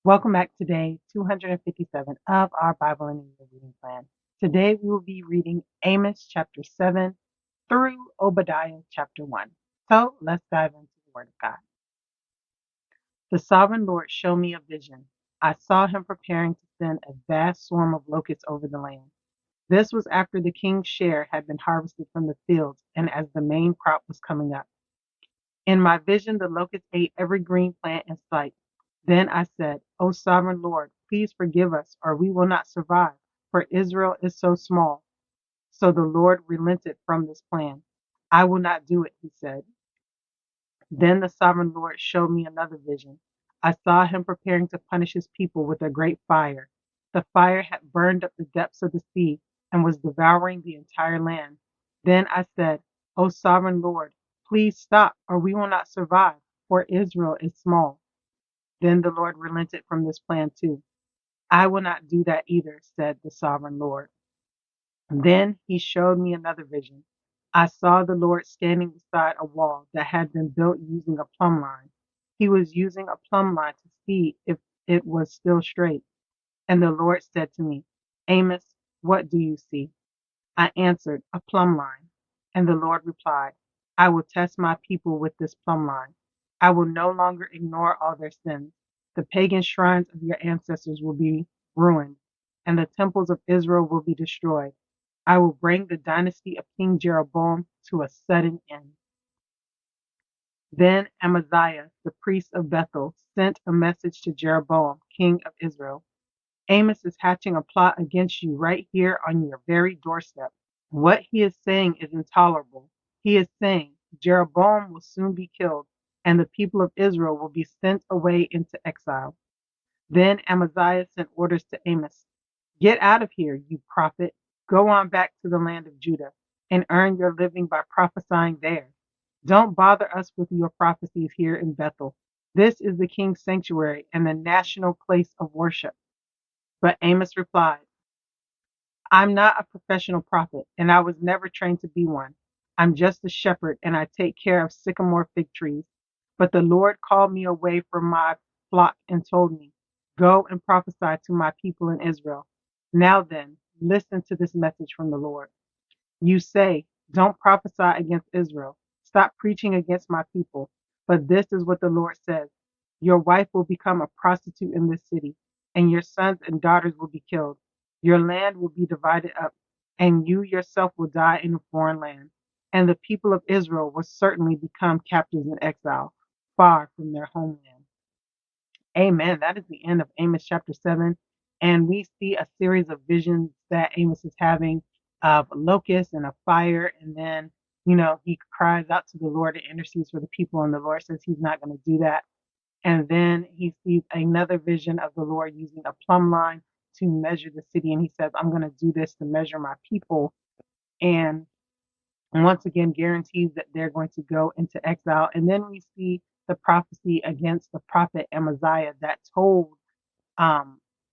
Welcome back to day 257 of our Bible in a Year reading plan. Today we will be reading Amos chapter 7 through Obadiah chapter 1. So let's dive into the Word of God. The sovereign Lord showed me a vision. I saw him preparing to send a vast swarm of locusts over the land. This was after the king's share had been harvested from the fields and as the main crop was coming up. In my vision, the locusts ate every green plant in sight. Then I said, O sovereign Lord, please forgive us, or we will not survive, for Israel is so small. So the Lord relented from this plan. I will not do it, he said. Then the sovereign Lord showed me another vision. I saw him preparing to punish his people with a great fire. The fire had burned up the depths of the sea and was devouring the entire land. Then I said, O sovereign Lord, please stop, or we will not survive, for Israel is small. Then the Lord relented from this plan too. I will not do that either, said the sovereign Lord. Then he showed me another vision. I saw the Lord standing beside a wall that had been built using a plumb line. He was using a plumb line to see if it was still straight. And the Lord said to me, Amos, what do you see? I answered, a plumb line. And the Lord replied, I will test my people with this plumb line. I will no longer ignore all their sins. The pagan shrines of your ancestors will be ruined, and the temples of Israel will be destroyed. I will bring the dynasty of King Jeroboam to a sudden end. Then Amaziah, the priest of Bethel, sent a message to Jeroboam, king of Israel. Amos is hatching a plot against you right here on your very doorstep. What he is saying is intolerable. He is saying Jeroboam will soon be killed, and the people of Israel will be sent away into exile. Then Amaziah sent orders to Amos, get out of here, you prophet. Go on back to the land of Judah and earn your living by prophesying there. Don't bother us with your prophecies here in Bethel. This is the king's sanctuary and the national place of worship. But Amos replied, I'm not a professional prophet, and I was never trained to be one. I'm just a shepherd, and I take care of sycamore fig trees. But the Lord called me away from my flock and told me, go and prophesy to my people in Israel. Now then, listen to this message from the Lord. You say, don't prophesy against Israel. Stop preaching against my people. But this is what the Lord says. Your wife will become a prostitute in this city, and your sons and daughters will be killed. Your land will be divided up, and you yourself will die in a foreign land. And the people of Israel will certainly become captives in exile, far from their homeland. Amen. That is the end of Amos chapter 7. And we see a series of visions that Amos is having of locusts and a fire. And then, he cries out to the Lord and intercedes for the people. And the Lord says he's not going to do that. And then he sees another vision of the Lord using a plumb line to measure the city. And he says, I'm going to do this to measure my people. And once again guarantees that they're going to go into exile. And then we see the prophecy against the prophet Amaziah that told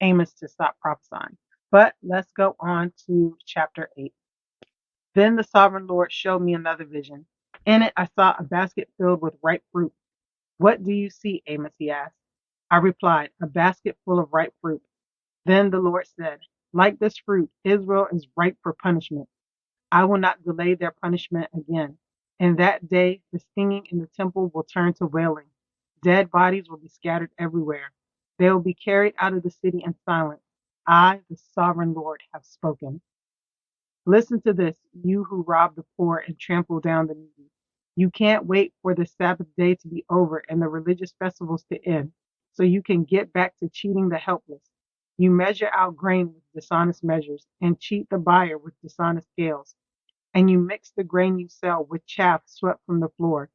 Amos to stop prophesying. But let's go on to chapter 8. Then the sovereign Lord showed me another vision. In it, I saw a basket filled with ripe fruit. What do you see, Amos? He asked. I replied, a basket full of ripe fruit. Then the Lord said, like this fruit, Israel is ripe for punishment. I will not delay their punishment again. In that day, the singing in the temple will turn to wailing. Dead bodies will be scattered everywhere. They will be carried out of the city in silence. I, the sovereign Lord, have spoken. Listen to this, you who rob the poor and trample down the needy. You can't wait for the Sabbath day to be over and the religious festivals to end, so you can get back to cheating the helpless. You measure out grain with dishonest measures and cheat the buyer with dishonest scales. And you mix the grain you sell with chaff swept from the floor.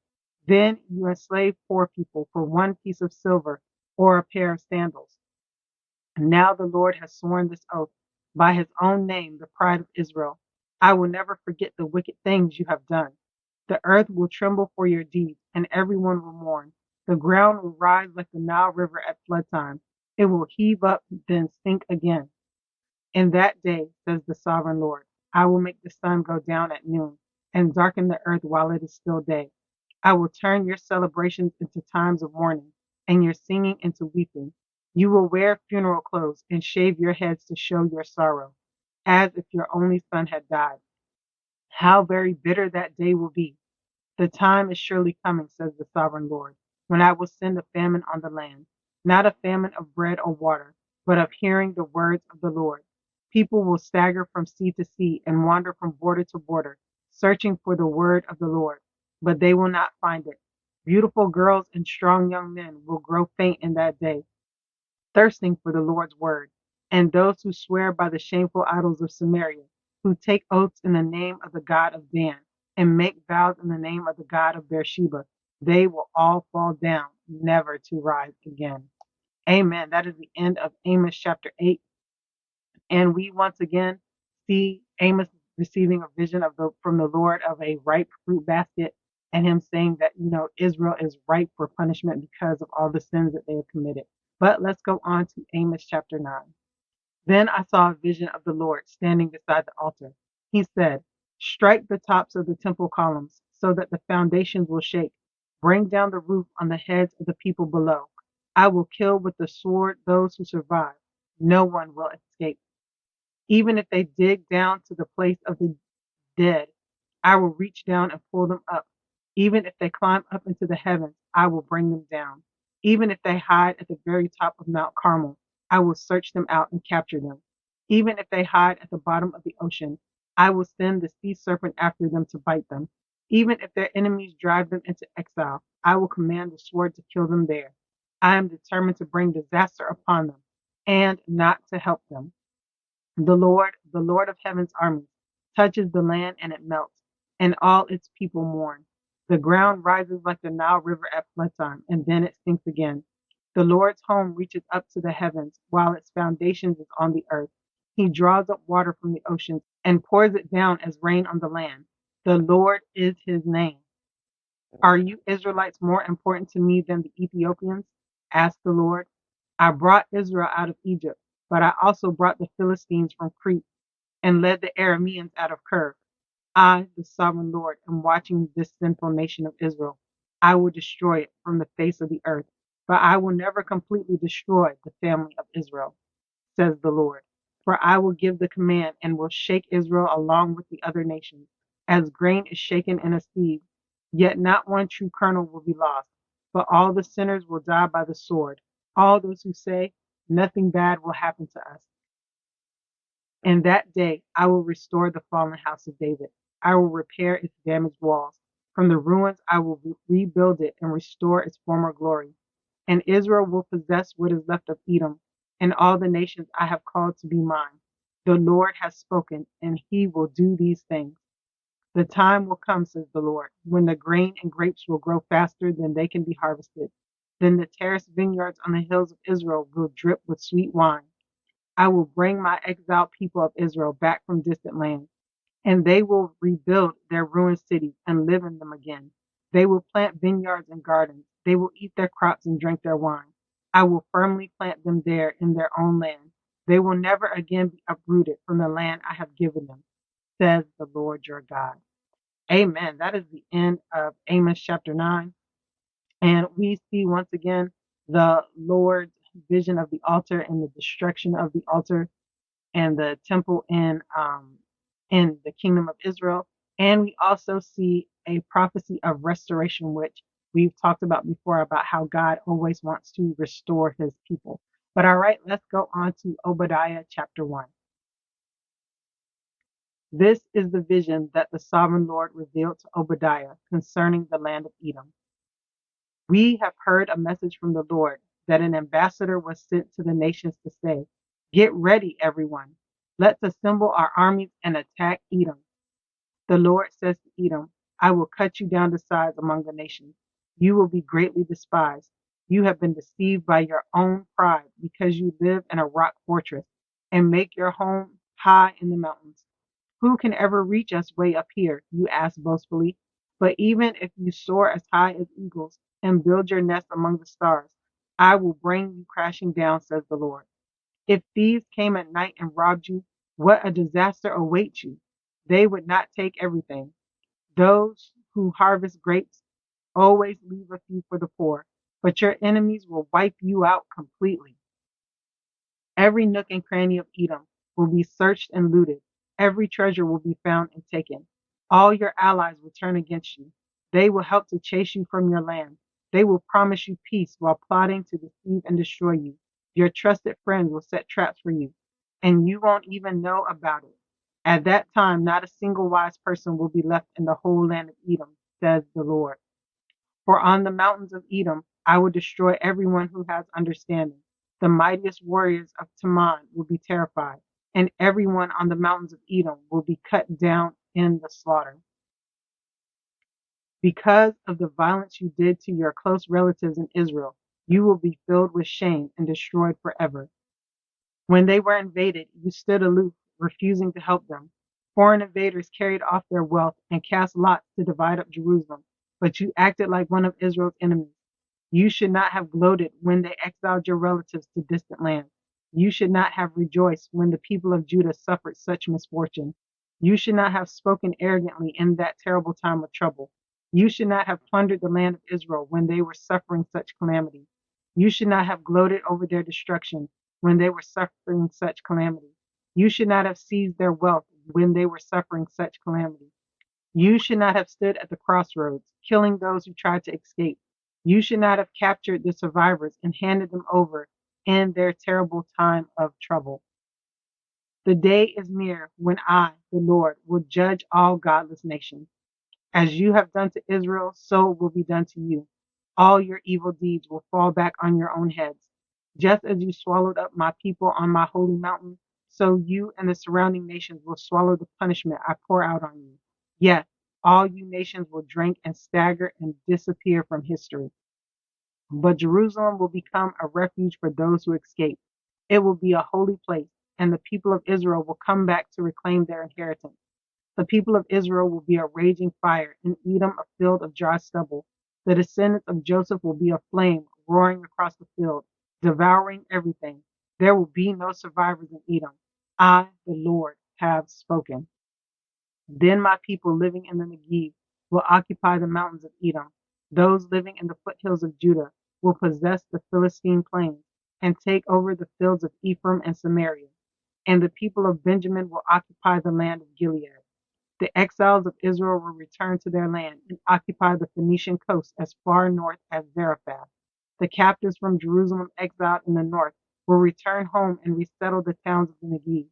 Then you enslave poor people for one piece of silver or a pair of sandals. And now the Lord has sworn this oath by his own name, the pride of Israel. I will never forget the wicked things you have done. The earth will tremble for your deeds, and everyone will mourn. The ground will rise like the Nile River at flood time. It will heave up, then sink again. In that day, says the sovereign Lord, I will make the sun go down at noon and darken the earth while it is still day. I will turn your celebrations into times of mourning and your singing into weeping. You will wear funeral clothes and shave your heads to show your sorrow, as if your only son had died. How very bitter that day will be! The time is surely coming, says the sovereign Lord, when I will send a famine on the land, not a famine of bread or water, but of hearing the words of the Lord. People will stagger from sea to sea and wander from border to border, searching for the word of the Lord, but they will not find it. Beautiful girls and strong young men will grow faint in that day, thirsting for the Lord's word. And those who swear by the shameful idols of Samaria, who take oaths in the name of the God of Dan, and make vows in the name of the God of Beersheba, they will all fall down, never to rise again. Amen. That is the end of Amos chapter 8. And we once again see Amos receiving a vision from the Lord of a ripe fruit basket, and him saying that, Israel is ripe for punishment because of all the sins that they have committed. But let's go on to Amos chapter 9. Then I saw a vision of the Lord standing beside the altar. He said, "Strike the tops of the temple columns so that the foundations will shake. Bring down the roof on the heads of the people below. I will kill with the sword those who survive. No one will escape. Even if they dig down to the place of the dead, I will reach down and pull them up. Even if they climb up into the heavens, I will bring them down. Even if they hide at the very top of Mount Carmel, I will search them out and capture them. Even if they hide at the bottom of the ocean, I will send the sea serpent after them to bite them. Even if their enemies drive them into exile, I will command the sword to kill them there. I am determined to bring disaster upon them and not to help them. The Lord of heaven's armies, touches the land and it melts, and all its people mourn. The ground rises like the Nile River at flood time, and then it sinks again. The Lord's home reaches up to the heavens, while its foundations is on the earth. He draws up water from the oceans and pours it down as rain on the land. The Lord is his name. Are you Israelites more important to me than the Ethiopians? Asked the Lord. I brought Israel out of Egypt, but I also brought the Philistines from Crete and led the Arameans out of Kir. I, the sovereign Lord, am watching this sinful nation of Israel. I will destroy it from the face of the earth, but I will never completely destroy the family of Israel, says the Lord. For I will give the command and will shake Israel along with the other nations, as grain is shaken in a sieve. Yet not one true kernel will be lost, but all the sinners will die by the sword. All those who say, "Nothing bad will happen to us." In that day I will restore the fallen house of David. I will repair its damaged walls. From the ruins I will rebuild it and restore its former glory. And Israel will possess what is left of Edom, and all the nations I have called to be mine. The Lord has spoken, and he will do these things. The time will come, says the Lord, when the grain and grapes will grow faster than they can be harvested. Then the terraced vineyards on the hills of Israel will drip with sweet wine. I will bring my exiled people of Israel back from distant lands, and they will rebuild their ruined cities and live in them again. They will plant vineyards and gardens. They will eat their crops and drink their wine. I will firmly plant them there in their own land. They will never again be uprooted from the land I have given them, says the Lord your God. Amen. That is the end of Amos chapter 9. And we see once again the Lord's vision of the altar and the destruction of the altar and the temple in the kingdom of Israel. And we also see a prophecy of restoration, which we've talked about before, about how God always wants to restore his people. But all right, let's go on to Obadiah chapter 1. This is the vision that the sovereign Lord revealed to Obadiah concerning the land of Edom. We have heard a message from the Lord that an ambassador was sent to the nations to say, "Get ready, everyone. Let's assemble our armies and attack Edom." The Lord says to Edom, "I will cut you down to size among the nations. You will be greatly despised. You have been deceived by your own pride because you live in a rock fortress and make your home high in the mountains. Who can ever reach us way up here?" you ask boastfully. But even if you soar as high as eagles and build your nest among the stars, I will bring you crashing down, says the Lord. If thieves came at night and robbed you, what a disaster awaits you. They would not take everything. Those who harvest grapes always leave a few for the poor, but your enemies will wipe you out completely. Every nook and cranny of Edom will be searched and looted. Every treasure will be found and taken. All your allies will turn against you. They will help to chase you from your land. They will promise you peace while plotting to deceive and destroy you. Your trusted friends will set traps for you, and you won't even know about it. At that time, not a single wise person will be left in the whole land of Edom, says the Lord. For on the mountains of Edom I will destroy everyone who has understanding. The mightiest warriors of Teman will be terrified, and everyone on the mountains of Edom will be cut down in the slaughter. Because of the violence you did to your close relatives in Israel, you will be filled with shame and destroyed forever. When they were invaded, you stood aloof, refusing to help them. Foreign invaders carried off their wealth and cast lots to divide up Jerusalem, but you acted like one of Israel's enemies. You should not have gloated when they exiled your relatives to distant lands. You should not have rejoiced when the people of Judah suffered such misfortune. You should not have spoken arrogantly in that terrible time of trouble. You should not have plundered the land of Israel when they were suffering such calamity. You should not have gloated over their destruction when they were suffering such calamity. You should not have seized their wealth when they were suffering such calamity. You should not have stood at the crossroads, killing those who tried to escape. You should not have captured the survivors and handed them over in their terrible time of trouble. The day is near when I, the Lord, will judge all godless nations. As you have done to Israel, so will be done to you. All your evil deeds will fall back on your own heads. Just as you swallowed up my people on my holy mountain, so you and the surrounding nations will swallow the punishment I pour out on you. Yes, all you nations will drink and stagger and disappear from history. But Jerusalem will become a refuge for those who escape. It will be a holy place, and the people of Israel will come back to reclaim their inheritance. The people of Israel will be a raging fire, and Edom a field of dry stubble. The descendants of Joseph will be a flame roaring across the field, devouring everything. There will be no survivors in Edom. I, the Lord, have spoken. Then my people living in the Negev will occupy the mountains of Edom. Those living in the foothills of Judah will possess the Philistine plains and take over the fields of Ephraim and Samaria. And the people of Benjamin will occupy the land of Gilead. The exiles of Israel will return to their land and occupy the Phoenician coast as far north as Zarephath. The captives from Jerusalem exiled in the north will return home and resettle the towns of the Negev.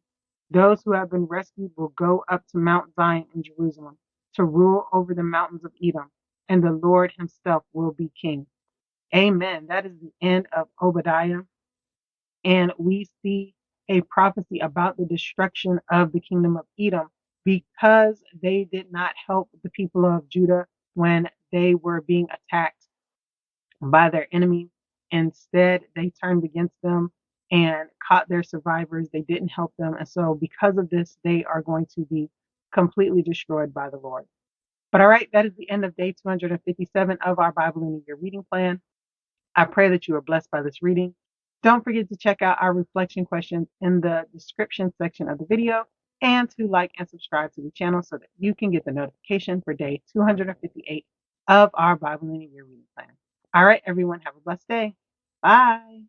Those who have been rescued will go up to Mount Zion in Jerusalem to rule over the mountains of Edom, and the Lord himself will be king. Amen. That is the end of Obadiah. And we see a prophecy about the destruction of the kingdom of Edom because they did not help the people of Judah when they were being attacked by their enemies. Instead, they turned against them and caught their survivors. They didn't help them. And so, because of this, they are going to be completely destroyed by the Lord. But all right, that is the end of day 257 of our Bible in a Year reading plan. I pray that you are blessed by this reading. Don't forget to check out our reflection questions in the description section of the video and to like and subscribe to the channel so that you can get the notification for day 258 of our Bible in a Year reading plan. All right, everyone, have a blessed day. Bye.